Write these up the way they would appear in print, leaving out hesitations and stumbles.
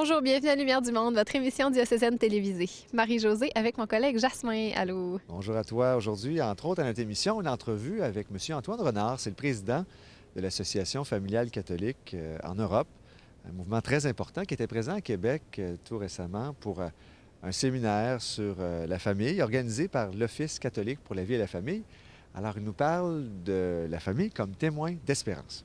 Bonjour, bienvenue à Lumière du Monde, votre émission diocésaine télévisée. Marie-Josée avec mon collègue Jasmin. Allô? Bonjour à toi. Aujourd'hui, entre autres, à notre émission, une entrevue avec M. Antoine Renard. C'est le président de l'Association familiale catholique en Europe, un mouvement très important qui était présent à Québec tout récemment pour un séminaire sur la famille organisé par l'Office catholique pour la vie et la famille. Alors, il nous parle de la famille comme témoin d'espérance.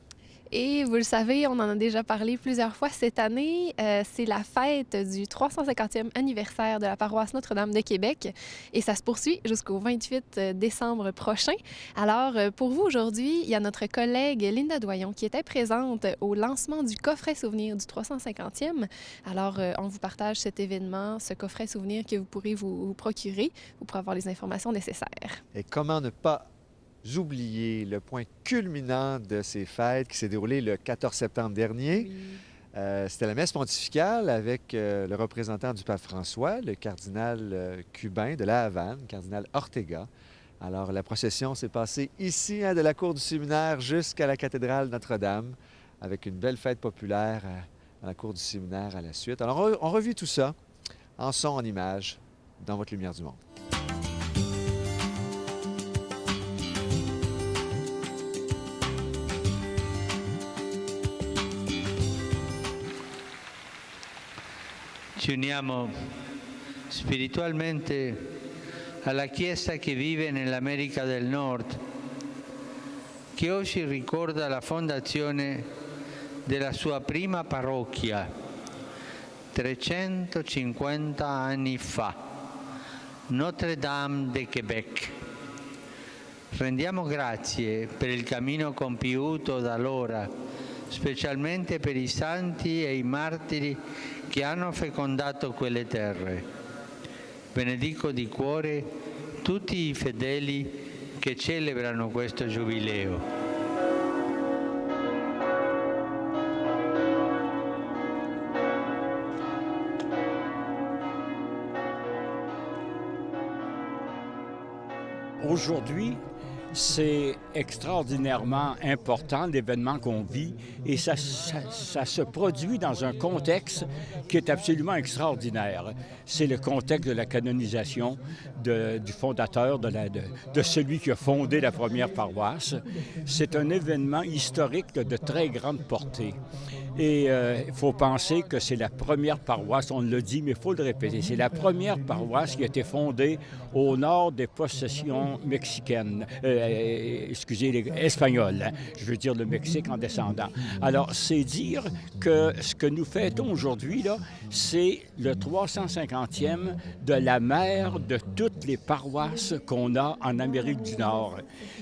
Et vous le savez, on en a déjà parlé plusieurs fois cette année. C'est la fête du 350e anniversaire de la paroisse Notre-Dame de Québec et ça se poursuit jusqu'au 28 décembre prochain. Alors, pour vous aujourd'hui, il y a notre collègue Linda Doyon qui était présente au lancement du coffret souvenir du 350e. Alors, on vous partage cet événement, ce coffret souvenir que vous pourrez vous procurer pour avoir les informations nécessaires. Et comment ne pas oublier le point culminant de ces fêtes qui s'est déroulé le 14 septembre dernier. Oui. C'était la messe pontificale avec le représentant du pape François, le cardinal cubain de la Havane, le cardinal Ortega. Alors, la procession s'est passée ici, de la cour du séminaire jusqu'à la cathédrale Notre-Dame, avec une belle fête populaire à la cour du séminaire à la suite. Alors, on revit tout ça en son, en images, dans votre Lumière du Monde. Ci uniamo spiritualmente alla Chiesa che vive nell'America del Nord, che oggi ricorda la fondazione della sua prima parrocchia 350 anni fa, Notre-Dame de Québec. Rendiamo grazie per il cammino compiuto da allora, specialmente per i santi e i martiri che hanno fecondato quelle terre. Benedico di cuore tutti i fedeli che celebrano questo giubileo. Aujourd'hui, c'est extraordinairement important, l'événement qu'on vit, et ça se produit dans un contexte qui est absolument extraordinaire. C'est le contexte de la canonisation du fondateur, de celui qui a fondé la première paroisse. C'est un événement historique de très grande portée. Et il faut penser que c'est la première paroisse, on le dit, mais il faut le répéter, c'est la première paroisse qui a été fondée au nord des possessions mexicaines, espagnoles, hein? Je veux dire le Mexique en descendant. Alors, c'est dire que ce que nous fêtons aujourd'hui, là, c'est le 350e de la mère de toutes les paroisses qu'on a en Amérique du Nord.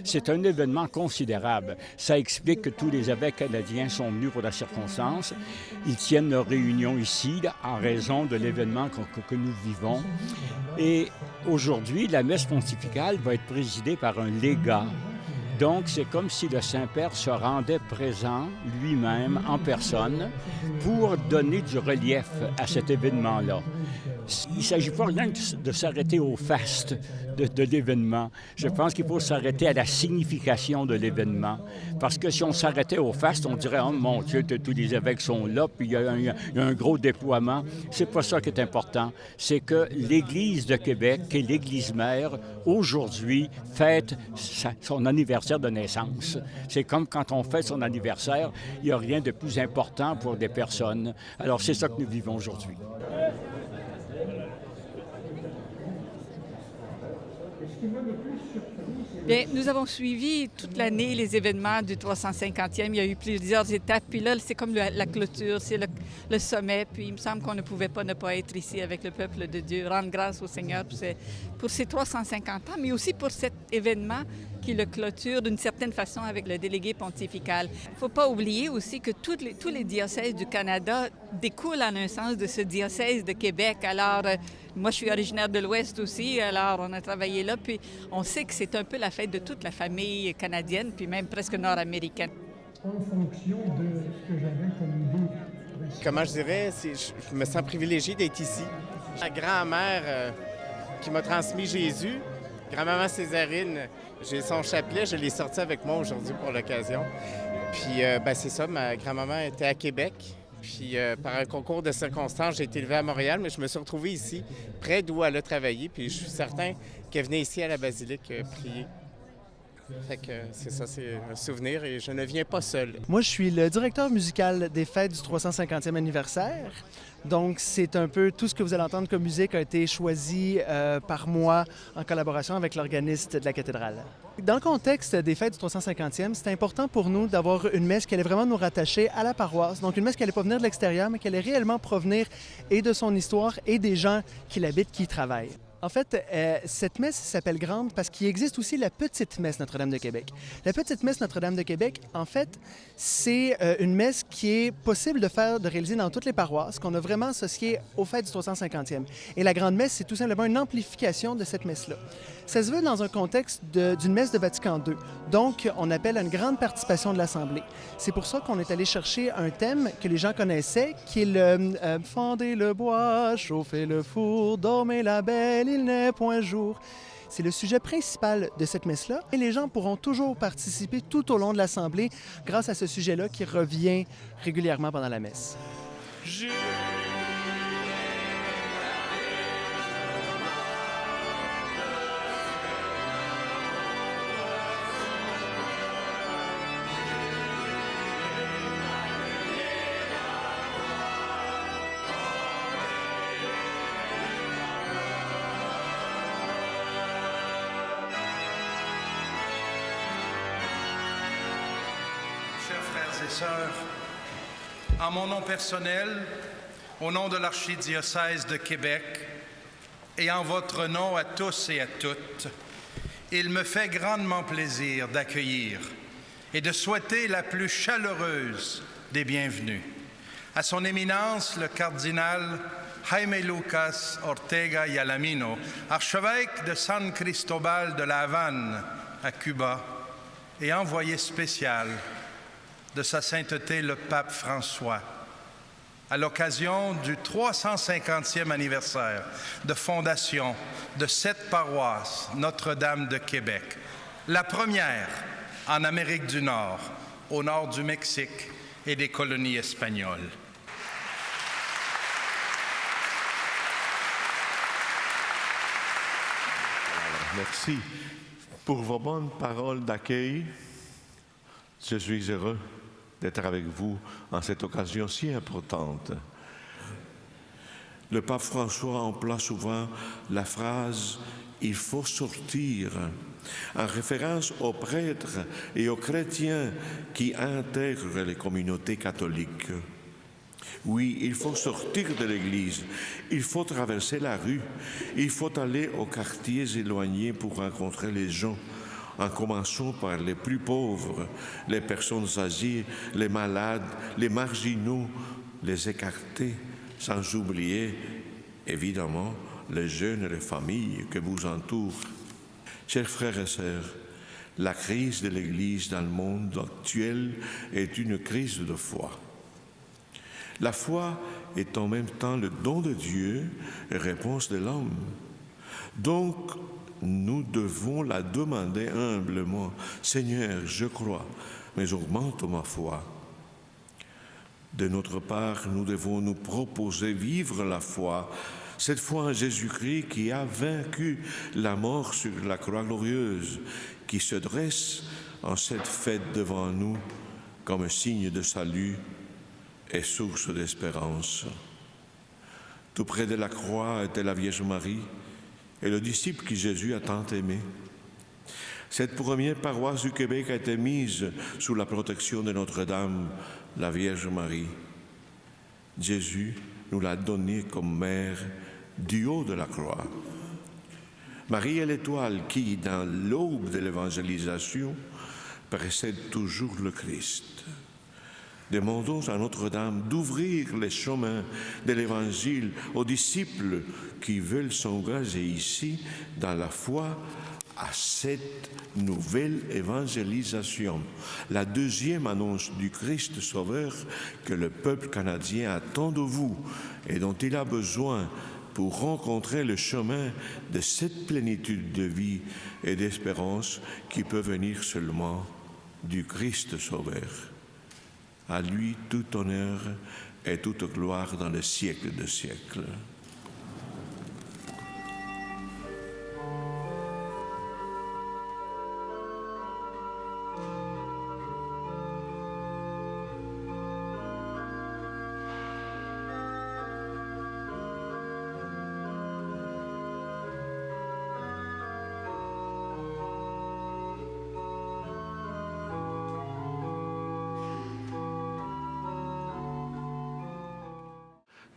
C'est un événement considérable. Ça explique que tous les évêques canadiens sont venus pour la circonstance. Ils tiennent leur réunion ici là, en raison de l'événement que nous vivons. Et aujourd'hui, la messe pontificale va être présidée par un légat. Donc, c'est comme si le Saint-Père se rendait présent lui-même en personne pour donner du relief à cet événement-là. Il ne s'agit pas rien de s'arrêter au faste de l'événement. Je pense qu'il faut s'arrêter à la signification de l'événement. Parce que si on s'arrêtait au faste, on dirait « Oh mon Dieu, tous les évêques sont là, puis il y a un gros déploiement. » C'est pas ça qui est important. C'est que l'Église de Québec, qui est l'Église mère, aujourd'hui fête son anniversaire de naissance. C'est comme quand on fête son anniversaire, il n'y a rien de plus important pour des personnes. Alors c'est ça que nous vivons aujourd'hui. Bien, nous avons suivi toute l'année les événements du 350e. Il y a eu plusieurs étapes. Puis là, c'est comme la clôture, c'est le sommet. Puis il me semble qu'on ne pouvait pas ne pas être ici avec le peuple de Dieu, rendre grâce au Seigneur pour ces 350 ans, mais aussi pour cet événement qui le clôture d'une certaine façon avec le délégué pontifical. Il ne faut pas oublier aussi que tous les diocèses du Canada découlent en un sens de ce diocèse de Québec. Alors, moi, je suis originaire de l'Ouest aussi, alors on a travaillé là, puis on sait que c'est un peu la fête de toute la famille canadienne, puis même presque nord-américaine. En fonction de ce que j'avais comme idée. Comment je dirais, je me sens privilégié d'être ici. Ma grand-mère qui m'a transmis Jésus, grand-maman Césarine, j'ai son chapelet, je l'ai sorti avec moi aujourd'hui pour l'occasion. Puis, c'est ça, ma grand-maman était à Québec. Puis par un concours de circonstances, j'ai été élevé à Montréal, mais je me suis retrouvé ici, près d'où elle a travaillé. Puis je suis certain qu'elle venait ici à la basilique prier. Fait que c'est ça, c'est un souvenir et je ne viens pas seul. Moi, je suis le directeur musical des fêtes du 350e anniversaire. Donc, c'est un peu tout ce que vous allez entendre comme musique a été choisi par moi en collaboration avec l'organiste de la cathédrale. Dans le contexte des fêtes du 350e, c'est important pour nous d'avoir une messe qui allait vraiment nous rattacher à la paroisse. Donc, une messe qui allait pas venir de l'extérieur, mais qui allait réellement provenir et de son histoire et des gens qui l'habitent, qui y travaillent. En fait, cette messe s'appelle grande parce qu'il existe aussi la petite messe Notre-Dame de Québec. La petite messe Notre-Dame de Québec, en fait, c'est une messe qui est possible de réaliser dans toutes les paroisses, qu'on a vraiment associée aux fêtes du 350e. Et la grande messe, c'est tout simplement une amplification de cette messe-là. Ça se veut dans un contexte d'une messe de Vatican II. Donc, on appelle à une grande participation de l'Assemblée. C'est pour ça qu'on est allé chercher un thème que les gens connaissaient, qui est le « Fendez le bois, chauffez le four, dormez la belle, il n'est point jour ». C'est le sujet principal de cette messe-là. Et les gens pourront toujours participer tout au long de l'Assemblée grâce à ce sujet-là qui revient régulièrement pendant la messe. Sœurs, en mon nom personnel, au nom de l'archidiocèse de Québec et en votre nom à tous et à toutes, il me fait grandement plaisir d'accueillir et de souhaiter la plus chaleureuse des bienvenues à son éminence le cardinal Jaime Lucas Ortega y Alamino, archevêque de San Cristobal de la Havane à Cuba et envoyé spécial de sa sainteté le pape François, à l'occasion du 350e anniversaire de fondation de cette paroisse Notre-Dame de Québec, la première en Amérique du Nord, au nord du Mexique et des colonies espagnoles. Merci pour vos bonnes paroles d'accueil. Je suis heureux d'être avec vous en cette occasion si importante. Le pape François emploie souvent la phrase « il faut sortir » en référence aux prêtres et aux chrétiens qui intègrent les communautés catholiques. Oui, il faut sortir de l'Église, il faut traverser la rue, il faut aller aux quartiers éloignés pour rencontrer les gens, en commençant par les plus pauvres, les personnes âgées, les malades, les marginaux, les écartés, sans oublier, évidemment, les jeunes et les familles que vous entourent. Chers frères et sœurs, la crise de l'Église dans le monde actuel est une crise de foi. La foi est en même temps le don de Dieu et réponse de l'homme. Donc, nous devons la demander humblement. Seigneur, je crois, mais augmente ma foi. De notre part, nous devons nous proposer vivre la foi, cette foi en Jésus-Christ qui a vaincu la mort sur la croix glorieuse, qui se dresse en cette fête devant nous comme signe de salut et source d'espérance. Tout près de la croix était la Vierge Marie, et le disciple que Jésus a tant aimé. Cette première paroisse du Québec a été mise sous la protection de Notre-Dame, la Vierge Marie. Jésus nous l'a donnée comme mère du haut de la croix. Marie est l'étoile qui, dans l'aube de l'évangélisation, précède toujours le Christ. Demandons à Notre-Dame d'ouvrir les chemins de l'Évangile aux disciples qui veulent s'engager ici dans la foi à cette nouvelle évangélisation, la deuxième annonce du Christ Sauveur que le peuple canadien attend de vous et dont il a besoin pour rencontrer le chemin de cette plénitude de vie et d'espérance qui peut venir seulement du Christ Sauveur. À lui tout honneur, et toute gloire dans les siècles des siècles.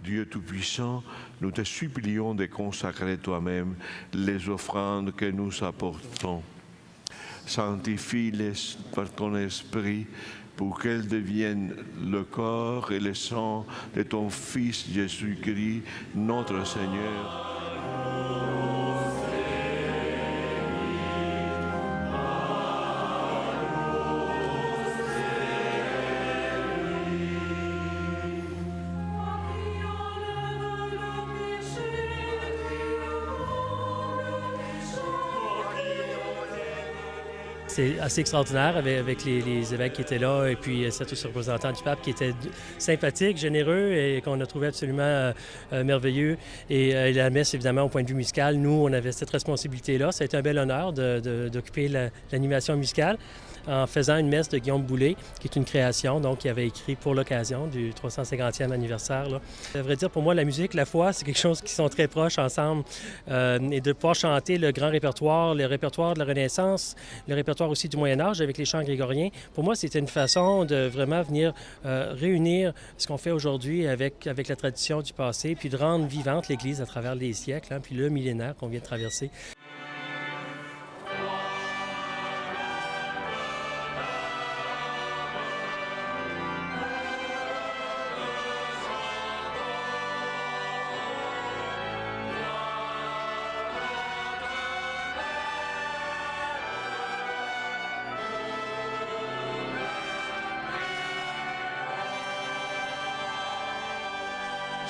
Dieu Tout-Puissant, nous te supplions de consacrer toi-même les offrandes que nous apportons. Sanctifie-les par ton esprit pour qu'elles deviennent le corps et le sang de ton Fils Jésus-Christ, notre Seigneur. C'est assez extraordinaire avec les évêques qui étaient là et puis cet représentant du pape qui était sympathique, généreux et qu'on a trouvé absolument merveilleux. Et la messe, évidemment, au point de vue musical, nous, on avait cette responsabilité-là. Ça a été un bel honneur d'occuper l'animation musicale en faisant une messe de Guillaume Boulay, qui est une création, donc qui avait écrit pour l'occasion du 350e anniversaire. Là. À vrai dire, pour moi, la musique, la foi, c'est quelque chose qui sont très proches ensemble. Et de pouvoir chanter le grand répertoire, le répertoire de la Renaissance, le répertoire aussi du Moyen-Âge avec les chants grégoriens, pour moi, c'était une façon de vraiment venir réunir ce qu'on fait aujourd'hui avec la tradition du passé, puis de rendre vivante l'Église à travers les siècles, puis le millénaire qu'on vient de traverser.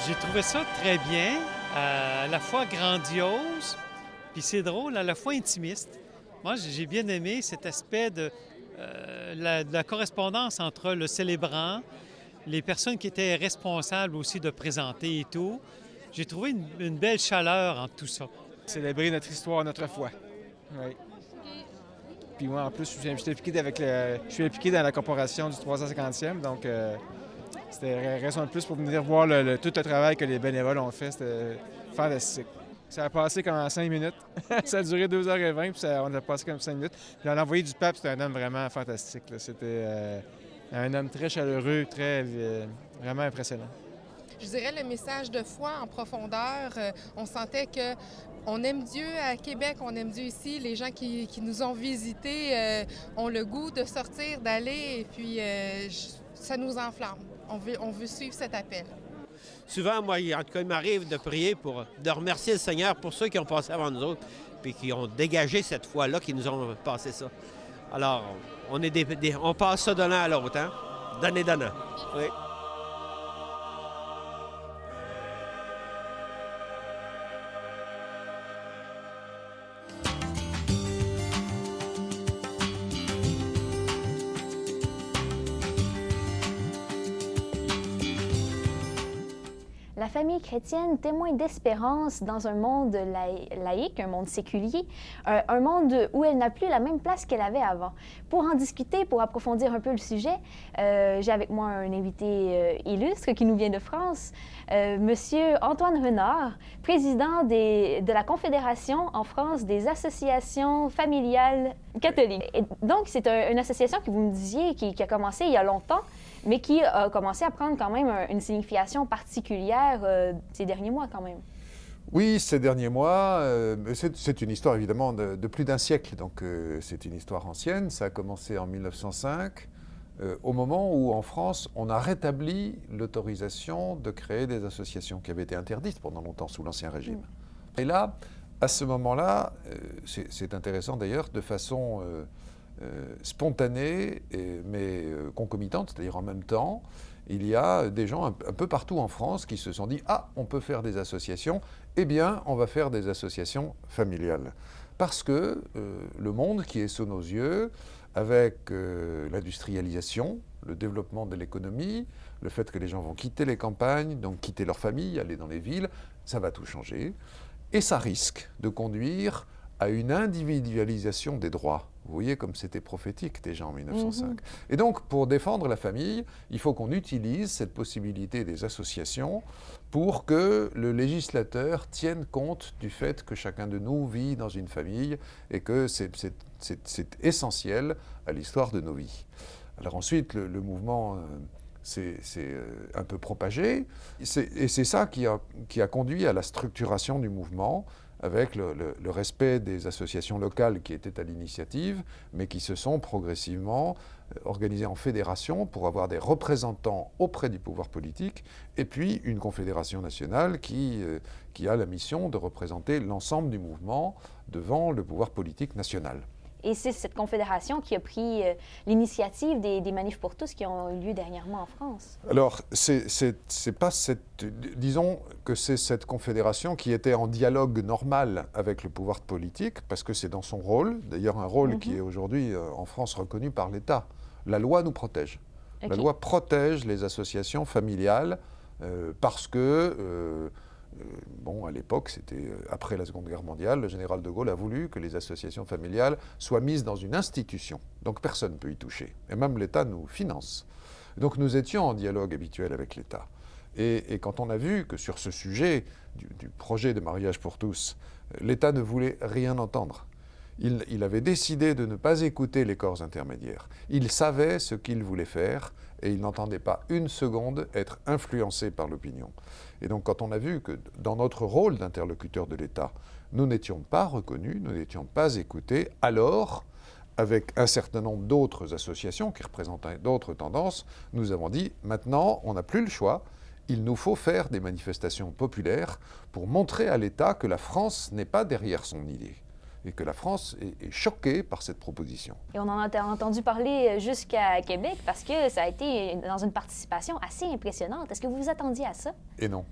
J'ai trouvé ça très bien, à la fois grandiose, puis c'est drôle, à la fois intimiste. Moi, j'ai bien aimé cet aspect de la correspondance entre le célébrant, les personnes qui étaient responsables aussi de présenter et tout. J'ai trouvé une belle chaleur en tout ça. Célébrer notre histoire, notre foi. Oui. Puis moi, en plus, je suis impliqué dans la corporation du 350e, donc c'était raison de plus pour venir voir tout le travail que les bénévoles ont fait. C'était fantastique. Ça a passé comme en 5 minutes. Ça a duré 2h20, puis on a passé comme 5 minutes. Puis l'envoyé du pape, c'était un homme vraiment fantastique. C'était un homme très chaleureux, vraiment impressionnant. Je dirais le message de foi en profondeur. On sentait que on aime Dieu à Québec, on aime Dieu ici. Les gens qui nous ont visités ont le goût de sortir, d'aller, et puis ça nous enflamme. On veut suivre cet appel. Souvent, moi, en tout cas, il m'arrive de prier de remercier le Seigneur pour ceux qui ont passé avant nous autres, puis qui ont dégagé cette foi-là, qui nous ont passé ça. Alors, on passe ça de l'un à l'autre, hein? Donnant. Oui. La famille chrétienne, témoin d'espérance dans un monde laïque, un monde séculier, un monde où elle n'a plus la même place qu'elle avait avant. Pour en discuter, pour approfondir un peu le sujet, j'ai avec moi un invité illustre qui nous vient de France, Monsieur Antoine Renard, président de la Confédération en France des associations familiales catholiques. Et donc, c'est une association que vous me disiez qui a commencé il y a longtemps, mais qui a commencé à prendre quand même une signification particulière ces derniers mois quand même. Oui, ces derniers mois, c'est une histoire évidemment de plus d'un siècle, donc c'est une histoire ancienne. Ça a commencé en 1905, au moment où en France, on a rétabli l'autorisation de créer des associations qui avaient été interdites pendant longtemps sous l'Ancien Régime. Et là, à ce moment-là, c'est intéressant d'ailleurs, de façon spontanée, mais concomitante, c'est-à-dire en même temps, il y a des gens un peu partout en France qui se sont dit « Ah, on peut faire des associations, eh bien, on va faire des associations familiales. » Parce que le monde qui est sous nos yeux, avec l'industrialisation, le développement de l'économie, le fait que les gens vont quitter les campagnes, donc quitter leur famille, aller dans les villes, ça va tout changer. Et ça risque de conduire à une individualisation des droits. Vous voyez comme c'était prophétique déjà en 1905. Et donc, pour défendre la famille, il faut qu'on utilise cette possibilité des associations pour que le législateur tienne compte du fait que chacun de nous vit dans une famille et que c'est essentiel à l'histoire de nos vies. Alors ensuite, le mouvement s'est un peu propagé, et c'est ça qui a conduit à la structuration du mouvement, avec le respect des associations locales qui étaient à l'initiative, mais qui se sont progressivement organisées en fédération pour avoir des représentants auprès du pouvoir politique, et puis une confédération nationale qui a la mission de représenter l'ensemble du mouvement devant le pouvoir politique national. Et c'est cette confédération qui a pris l'initiative des manifs pour tous qui ont eu lieu dernièrement en France. Alors, c'est pas disons que c'est cette confédération qui était en dialogue normal avec le pouvoir politique, parce que c'est dans son rôle, d'ailleurs un rôle qui est aujourd'hui en France reconnu par l'État. La loi nous protège. Okay. La loi protège les associations familiales parce que... Bon, à l'époque, c'était après la Seconde Guerre mondiale, le général de Gaulle a voulu que les associations familiales soient mises dans une institution. Donc personne ne peut y toucher. Et même l'État nous finance. Donc nous étions en dialogue habituel avec l'État. Et quand on a vu que sur ce sujet du projet de mariage pour tous, l'État ne voulait rien entendre. Il avait décidé de ne pas écouter les corps intermédiaires. Il savait ce qu'il voulait faire et il n'entendait pas une seconde être influencé par l'opinion. Et donc quand on a vu que dans notre rôle d'interlocuteur de l'État, nous n'étions pas reconnus, nous n'étions pas écoutés, alors, avec un certain nombre d'autres associations qui représentaient d'autres tendances, nous avons dit « maintenant, on n'a plus le choix ». Il nous faut faire des manifestations populaires pour montrer à l'État que la France n'est pas derrière son idée et que la France est choquée par cette proposition. Et on en a entendu parler jusqu'à Québec parce que ça a été dans une participation assez impressionnante. Est-ce que vous vous attendiez à ça? Et non.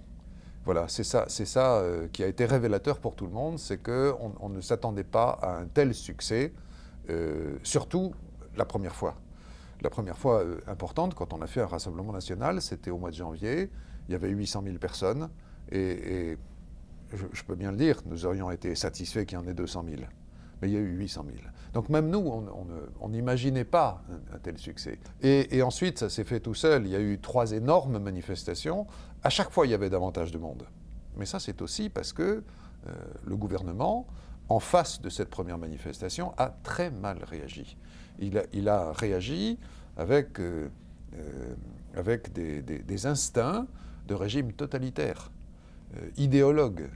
Voilà, c'est ça qui a été révélateur pour tout le monde, c'est qu'on ne s'attendait pas à un tel succès, surtout la première fois. La première fois importante, quand on a fait un rassemblement national, c'était au mois de janvier, il y avait 800 000 personnes, et je peux bien le dire, nous aurions été satisfaits qu'il y en ait 200 000. Mais il y a eu 800 000. Donc même nous, on n'imaginait pas un tel succès. Et ensuite, ça s'est fait tout seul. Il y a eu 3 énormes manifestations. À chaque fois, il y avait davantage de monde. Mais ça, c'est aussi parce que le gouvernement, en face de cette première manifestation, a très mal réagi. Il a réagi avec des instincts de régime totalitaire, idéologue.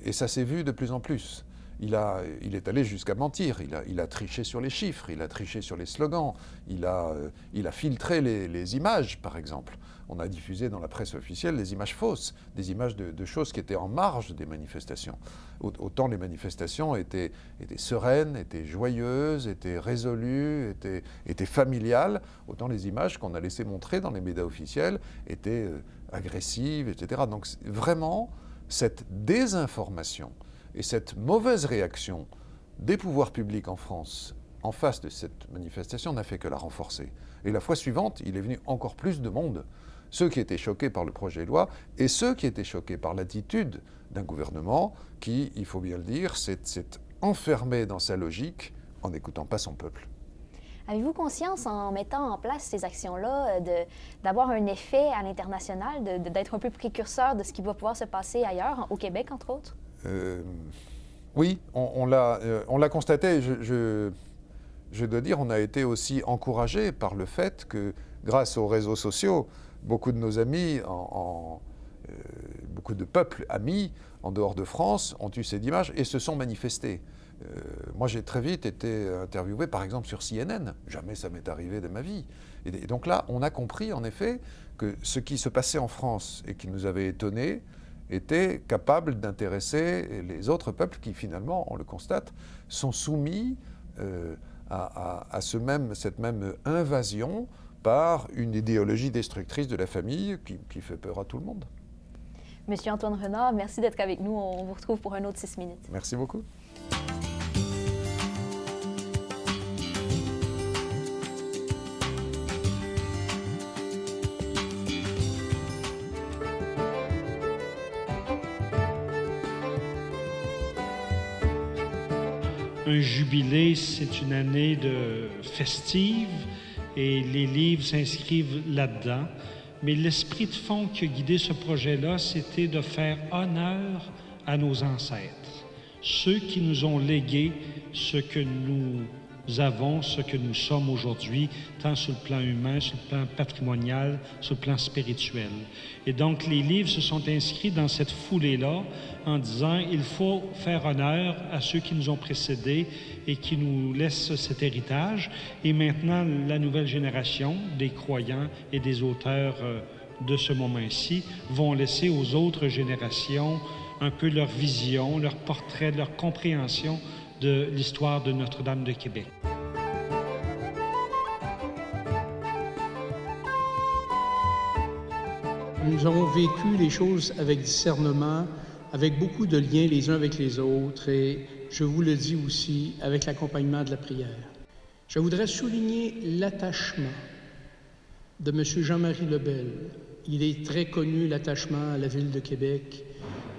Et ça s'est vu de plus en plus. Il est allé jusqu'à mentir, il a triché sur les chiffres, il a triché sur les slogans, il a filtré les images, par exemple. On a diffusé dans la presse officielle des images fausses, des images de choses qui étaient en marge des manifestations. Autant les manifestations étaient sereines, étaient joyeuses, étaient résolues, étaient familiales, autant les images qu'on a laissé montrer dans les médias officiels étaient agressives, etc. Donc vraiment, cette désinformation et cette mauvaise réaction des pouvoirs publics en France en face de cette manifestation n'a fait que la renforcer. Et la fois suivante, il est venu encore plus de monde, ceux qui étaient choqués par le projet de loi et ceux qui étaient choqués par l'attitude d'un gouvernement qui, il faut bien le dire, s'est enfermé dans sa logique en n'écoutant pas son peuple. Avez-vous conscience, en mettant en place ces actions-là, d'avoir un effet à l'international, d'être un peu précurseur de ce qui va pouvoir se passer ailleurs, au Québec, entre autres? Oui, on l'a constaté. Je dois dire, on a été aussi encouragé par le fait que, grâce aux réseaux sociaux, beaucoup de nos amis, beaucoup de peuples amis en dehors de France ont eu ces images et se sont manifestés. Moi, j'ai très vite été interviewé, par exemple, sur CNN. Jamais ça m'est arrivé de ma vie. Et donc là, on a compris, en effet, que ce qui se passait en France et qui nous avait étonnés était capable d'intéresser les autres peuples qui, finalement, on le constate, sont soumis à cette même invasion par une idéologie destructrice de la famille qui fait peur à tout le monde. Monsieur Antoine Renard, merci d'être avec nous. On vous retrouve pour un autre 6 minutes. Merci beaucoup. un jubilé, c'est une année festive et les livres s'inscrivent là-dedans. Mais l'esprit de fond qui a guidé ce projet-là, c'était de faire honneur à nos ancêtres, ceux qui nous ont légué ce que nous avons, ce que nous sommes aujourd'hui, tant sur le plan humain, sur le plan patrimonial, sur le plan spirituel. Et donc, les livres se sont inscrits dans cette foulée-là en disant il faut faire honneur à ceux qui nous ont précédés et qui nous laissent cet héritage. Et maintenant, la nouvelle génération des croyants et des auteurs de ce moment-ci vont laisser aux autres générations un peu leur vision, leur portrait, leur compréhension de l'histoire de Notre-Dame de Québec. Nous avons vécu les choses avec discernement, avec beaucoup de liens les uns avec les autres et, je vous le dis aussi, avec l'accompagnement de la prière. Je voudrais souligner l'attachement de M. Jean-Marie Lebel. Il est très connu, l'attachement à la Ville de Québec,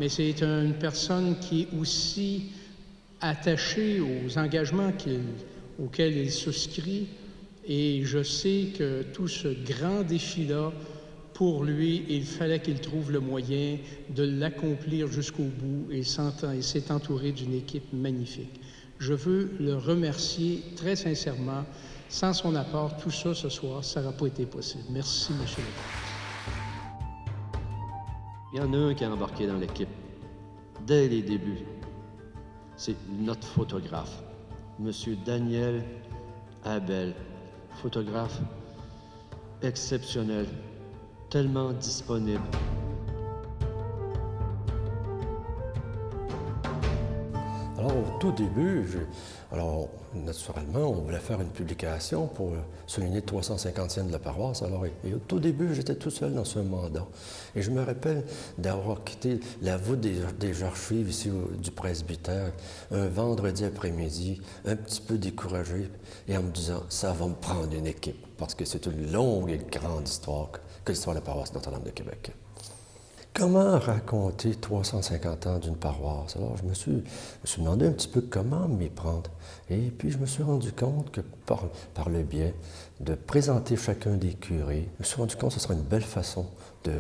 mais c'est une personne qui est aussi attaché aux engagements auxquels il souscrit. Et je sais que tout ce grand défi-là, pour lui, il fallait qu'il trouve le moyen de l'accomplir jusqu'au bout et s'est entouré d'une équipe magnifique. Je veux le remercier très sincèrement. Sans son apport, tout ça ce soir, ça n'aurait pas été possible. Merci, M. le maire. Il y en a un qui a embarqué dans l'équipe dès les débuts. C'est notre photographe, M. Daniel Abel, photographe exceptionnel, tellement disponible. Alors, au tout début, naturellement, on voulait faire une publication pour souligner le 350e de la paroisse. Alors, et au tout début, j'étais tout seul dans ce mandat. Et je me rappelle d'avoir quitté la voûte des archives ici du presbytère un vendredi après-midi, un petit peu découragé, et en me disant, ça va me prendre une équipe, parce que c'est une longue et grande histoire que l'histoire de la paroisse Notre-Dame de Québec. Comment raconter 350 ans d'une paroisse? Alors, je me suis demandé un petit peu comment m'y prendre. Et puis, je me suis rendu compte que par le biais de présenter chacun des curés, je me suis rendu compte que ce serait une belle façon de...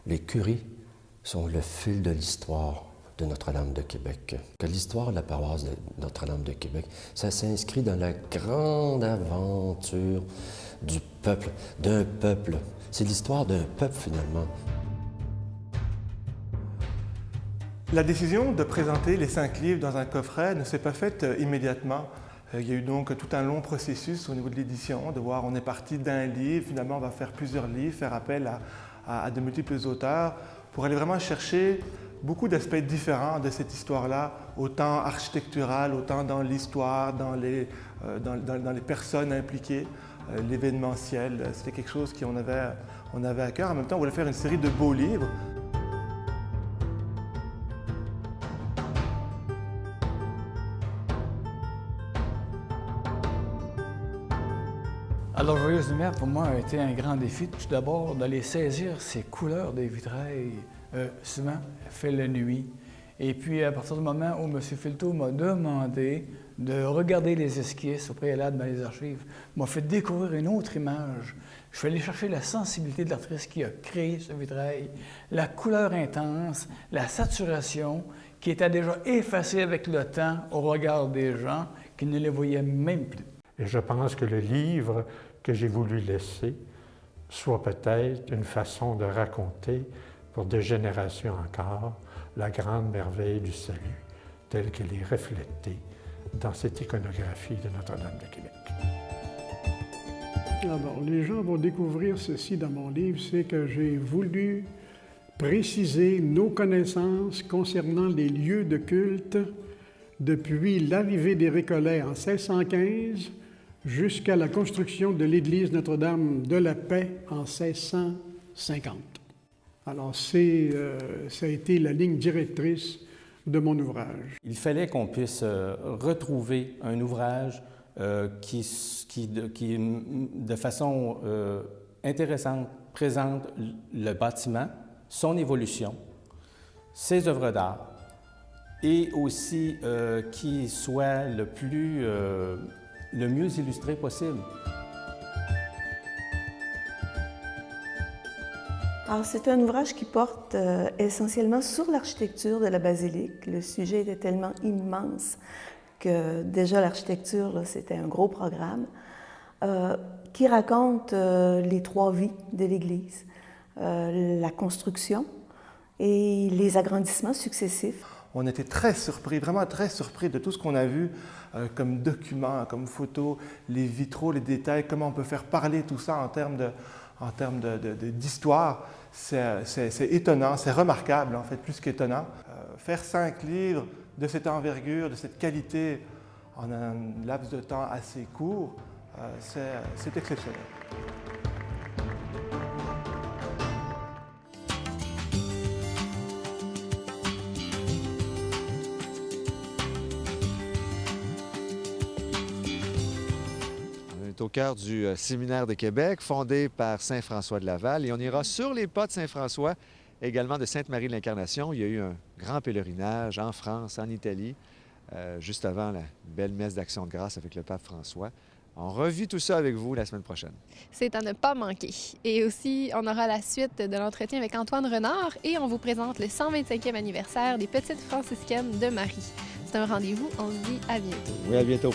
Les curés sont le fil de l'histoire de Notre-Dame de Québec. Que l'histoire de la paroisse de Notre-Dame de Québec, ça s'inscrit dans la grande aventure du peuple, d'un peuple. C'est l'histoire d'un peuple, finalement. La décision de présenter les 5 livres dans un coffret ne s'est pas faite immédiatement. Il y a eu donc tout un long processus au niveau de l'édition, de voir on est parti d'un livre, finalement on va faire plusieurs livres, faire appel à de multiples auteurs pour aller vraiment chercher beaucoup d'aspects différents de cette histoire-là, autant architecturale, autant dans l'histoire, dans les personnes impliquées, l'événementiel. C'était quelque chose qu'on avait à cœur. En même temps, on voulait faire une série de beaux livres. Alors, Joyeuse Lumière, pour moi, a été un grand défi. Tout d'abord, d'aller saisir ces couleurs des vitrails. Souvent, fait la nuit. Et puis, à partir du moment où M. Filteau m'a demandé de regarder les esquisses au préalable dans les archives, m'a fait découvrir une autre image. Je suis allé chercher la sensibilité de l'artiste qui a créé ce vitrail, la couleur intense, la saturation, qui était déjà effacée avec le temps au regard des gens qui ne les voyaient même plus. Et je pense que le livre que j'ai voulu laisser soit peut-être une façon de raconter pour des générations encore la grande merveille du salut telle qu'elle est reflétée dans cette iconographie de Notre-Dame de Québec. Alors, les gens vont découvrir ceci dans mon livre, c'est que j'ai voulu préciser nos connaissances concernant les lieux de culte depuis l'arrivée des Récollets en 1615 jusqu'à la construction de l'église Notre-Dame de la Paix en 1650. Alors, ça a été la ligne directrice de mon ouvrage. Il fallait qu'on puisse retrouver un ouvrage qui de façon intéressante, présente le bâtiment, son évolution, ses œuvres d'art, et aussi qui soit le mieux illustré possible. Alors, c'est un ouvrage qui porte essentiellement sur l'architecture de la basilique. Le sujet était tellement immense que déjà l'architecture, c'était un gros programme, qui raconte les 3 vies de l'Église, la construction et les agrandissements successifs. On était très surpris, vraiment très surpris de tout ce qu'on a vu comme documents, comme photos, les vitraux, les détails, comment on peut faire parler tout ça en termes d'histoire. C'est étonnant, c'est remarquable en fait, plus qu'étonnant. Faire 5 livres de cette envergure, de cette qualité en un laps de temps assez court, c'est exceptionnel. Au cœur du Séminaire de Québec, fondé par saint François de Laval. Et on ira sur les pas de Saint-François, également de Sainte-Marie de l'Incarnation. Il y a eu un grand pèlerinage en France, en Italie, juste avant la belle messe d'Action de grâce avec le pape François. On revit tout ça avec vous la semaine prochaine. C'est à ne pas manquer. Et aussi, on aura la suite de l'entretien avec Antoine Renard et on vous présente le 125e anniversaire des Petites franciscaines de Marie. C'est un rendez-vous, on se dit à bientôt. Oui, à bientôt.